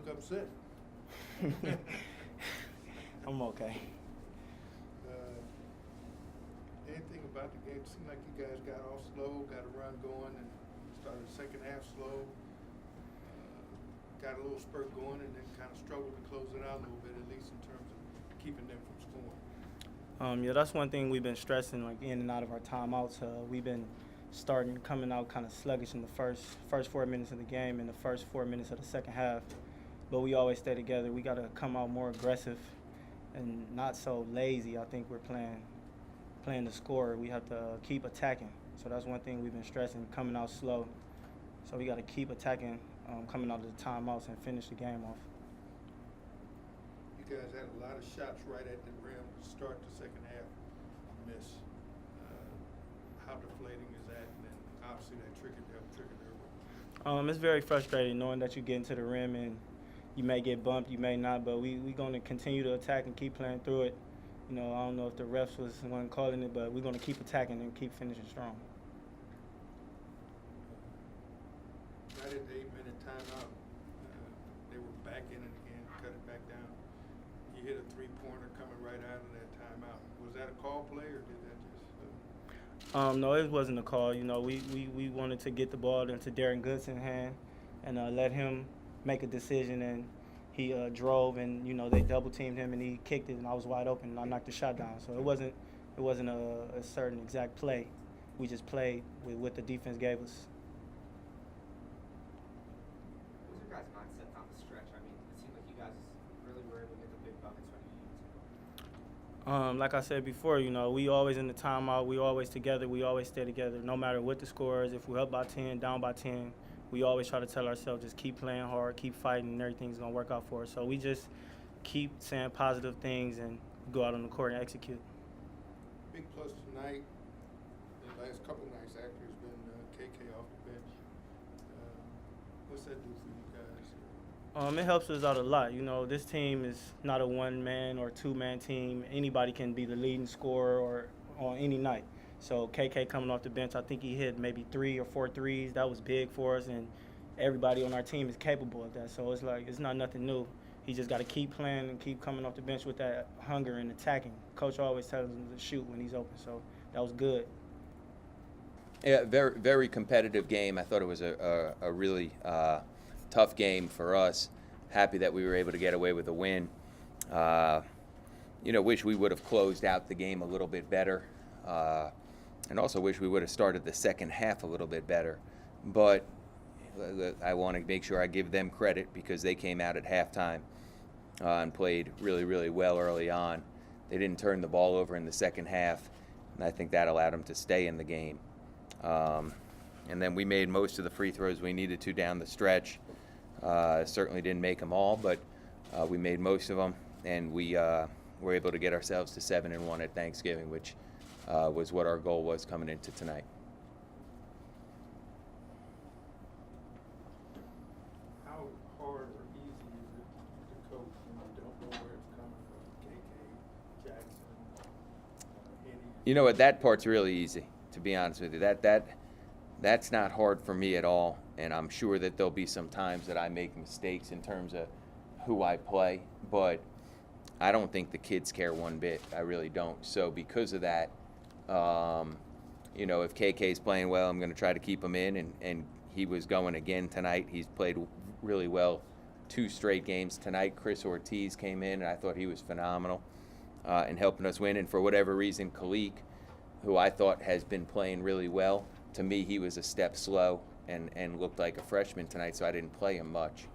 look upset. I'm okay. Anything about the game? It seemed like you guys got off slow, got a run going, and started the second half slow. Got a little spurt going, and then kind of struggled to close it out a little bit, at least in terms of keeping them from scoring. Yeah, that's one thing we've been stressing, like in and out of our timeouts. We've been coming out kind of sluggish in the first 4 minutes of the game and the first 4 minutes of the second half. But we always stay together. We got to come out more aggressive and not so lazy. I think we're playing the score. We have to keep attacking. So that's one thing we've been stressing, coming out slow. So we got to keep attacking, coming out of the timeouts and finish the game off. You guys had a lot of shots right at the rim to start the second half. Miss. How deflating is that? And then obviously that triggered their. It's very frustrating knowing that you get into the rim and you may get bumped, you may not, but we're going to continue to attack and keep playing through it. I don't know if the refs was the one calling it, but we're going to keep attacking and keep finishing strong. Right at the 8-minute timeout, they were back in it again, cut it back down. You hit a three-pointer coming right out of that timeout. Was that a call play or did that just? No, it wasn't a call. We wanted to get the ball into Darren Goodson's hand and let him make a decision, and he drove, and they double teamed him, and he kicked it, and I was wide open, and I knocked the shot down. So it wasn't a certain exact play. We just played with what the defense gave us. What was your guys' mindset down the stretch? I mean, it seemed like you guys really were able to get the big buckets when you needed to. Like I said before, we always in the timeout. We always together. We always stay together, no matter what the score is. If we're up by 10, down by 10, we always try to tell ourselves just keep playing hard, keep fighting, and everything's going to work out for us. So we just keep saying positive things and go out on the court and execute. Big plus tonight, the last couple of nights actually, has been KK off the bench. What's that do for you guys? It helps us out a lot. This team is not a one-man or two-man team. Anybody can be the leading scorer or on any night. So KK coming off the bench, I think he hit maybe 3 or 4 threes. That was big for us, and everybody on our team is capable of that. So it's not nothing new. He just got to keep playing and keep coming off the bench with that hunger and attacking. Coach always tells him to shoot when he's open, so that was good. Yeah, very, very competitive game. I thought it was a really tough game for us. Happy that we were able to get away with a win. Wish we would have closed out the game a little bit better. And also wish we would have started the second half a little bit better. But I want to make sure I give them credit because they came out at halftime and played really, really well early on. They didn't turn the ball over in the second half, and I think that allowed them to stay in the game. And then we made most of the free throws we needed to down the stretch. Certainly didn't make them all, but we made most of them, and we were able to get ourselves to 7-1 at Thanksgiving, which was what our goal was coming into tonight. How hard or easy is it to coach when you don't know where it's coming from? KK, Jackson, Eddie. You know what? That part's really easy, to be honest with you. That's not hard for me at all, and I'm sure that there'll be some times that I make mistakes in terms of who I play, but I don't think the kids care one bit. I really don't. So because of that, if KK's playing well, I'm going to try to keep him in, and he was going again tonight. He's played really well 2 straight games tonight. Chris Ortiz came in, and I thought he was phenomenal in helping us win. And for whatever reason, Kalik, who I thought has been playing really well, to me he was a step slow and looked like a freshman tonight, so I didn't play him much.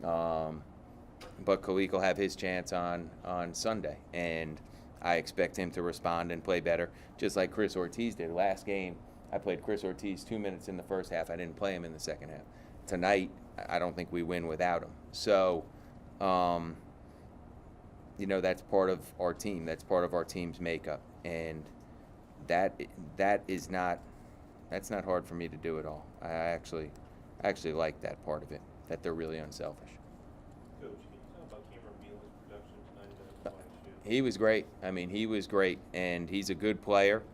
But Kalik will have his chance on Sunday, and I expect him to respond and play better, just like Chris Ortiz did. Last game, I played Chris Ortiz 2 minutes in the first half. I didn't play him in the second half. Tonight, I don't think we win without him. So, that's part of our team. That's part of our team's makeup, and that's not hard for me to do at all. I actually like that part of it, that they're really unselfish. Coach, can you talk about Cameron Beal's production tonight? He was great. I mean, he was great, and he's a good player.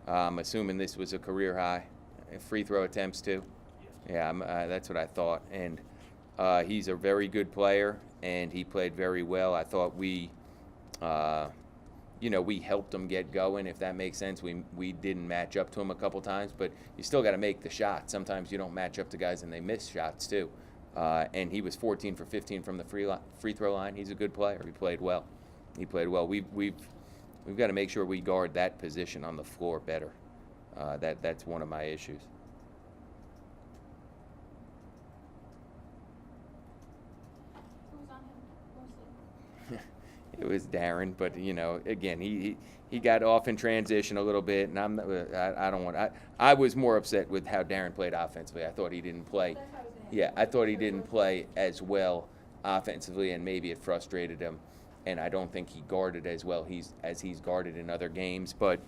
I'm assuming this was a career high. Free throw attempts too. Yes. Yeah, that's what I thought. And He's a very good player, and he played very well. I thought we helped him get going, if that makes sense. We didn't match up to him a couple times, but you still got to make the shot. Sometimes you don't match up to guys and they miss shots too. And he was 14 for 15 from the free throw line. He's a good player. He played well. We've got to make sure we guard that position on the floor better. That's one of my issues. Who's on him mostly? It was Darren, but again, he got off in transition a little bit, and I don't want. I was more upset with how Darren played offensively. I thought he didn't play. That's what I was gonna ask. Yeah, I thought he didn't play as well offensively, and maybe it frustrated him. And I don't think he guarded as well as he's guarded in other games. But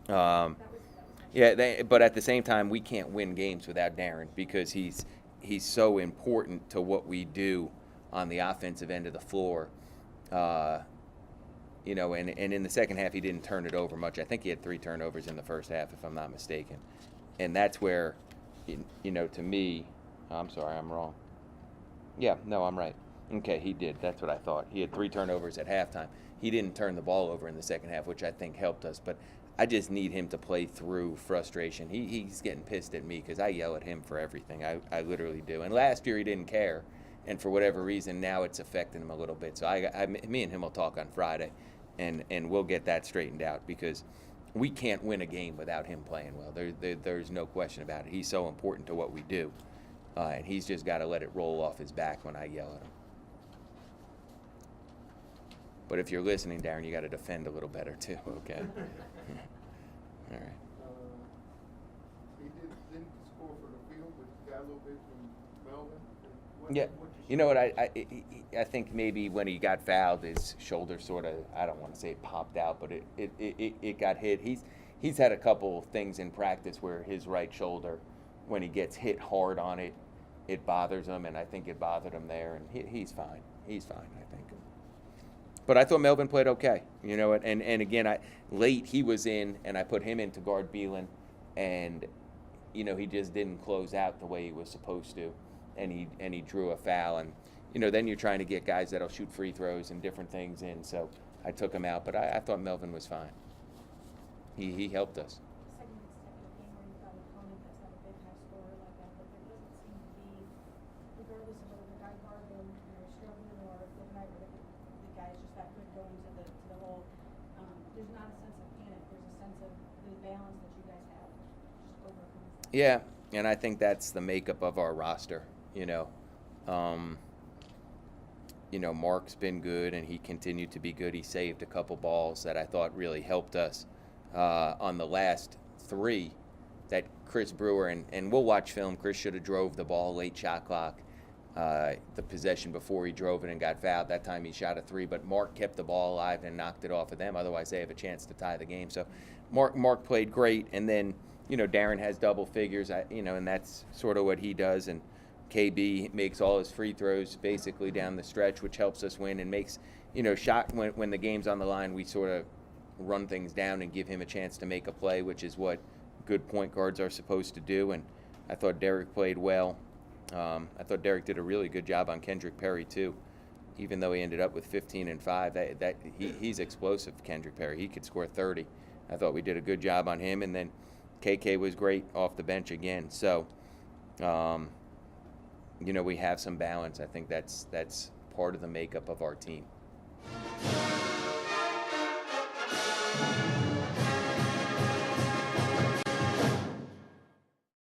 yeah, but at the same time, we can't win games without Darren because he's so important to what we do on the offensive end of the floor. And in the second half, he didn't turn it over much. I think he had 3 turnovers in the first half, if I'm not mistaken. And that's where, to me, I'm sorry, I'm wrong. Yeah, no, I'm right. Okay, he did. That's what I thought. He had 3 turnovers at halftime. He didn't turn the ball over in the second half, which I think helped us. But I just need him to play through frustration. He's getting pissed at me because I yell at him for everything. I literally do. And last year he didn't care. And for whatever reason, now it's affecting him a little bit. So me and him will talk on Friday, and we'll get that straightened out because we can't win a game without him playing well. There's no question about it. He's so important to what we do. And he's just got to let it roll off his back when I yell at him. But if you're listening, Darren, you got to defend a little better too, okay? All right. He didn't score for the field, but he got a little bit from Melvin. Yeah. You know what? I think maybe when he got fouled, his shoulder sort of, I don't want to say it popped out, but it got hit. He's had a couple things in practice where his right shoulder, when he gets hit hard on it, it bothers him, and I think it bothered him there, and he's fine. He's fine, I think. But I thought Melvin played okay, and again, late he was in, and I put him in to guard Beelan, and he just didn't close out the way he was supposed to, and he drew a foul, and then you're trying to get guys that'll shoot free throws and different things in, so I took him out, but I thought Melvin was fine. He helped us. Second consecutive game where you've got an opponent that's got a big high scorer like that, but there doesn't seem to be, regardless of whether the guy guarding you're struggling or if the night where the guy is just that good going to the hole, there's not a sense of panic. There's a sense of the balance that you guys have just overcomes that. Yeah, and I think that's the makeup of our roster. Mark's been good, and he continued to be good. He saved a couple balls that I thought really helped us on the last 3 that Chris Brewer, and we'll watch film, Chris should have drove the ball late shot clock, the possession before he drove it and got fouled. That time he shot a 3, but Mark kept the ball alive and knocked it off of them. Otherwise, they have a chance to tie the game. So Mark played great, and then, Darren has double figures, and that's sort of what he does, and KB makes all his free throws basically down the stretch, which helps us win and makes, shot when the game's on the line, we sort of run things down and give him a chance to make a play, which is what good point guards are supposed to do. And I thought Derek played well. I thought Derek did a really good job on Kendrick Perry too, even though he ended up with 15 and 5. He's explosive, Kendrick Perry. He could score 30. I thought we did a good job on him, and then KK was great off the bench again. So, we have some balance. I think that's part of the makeup of our team.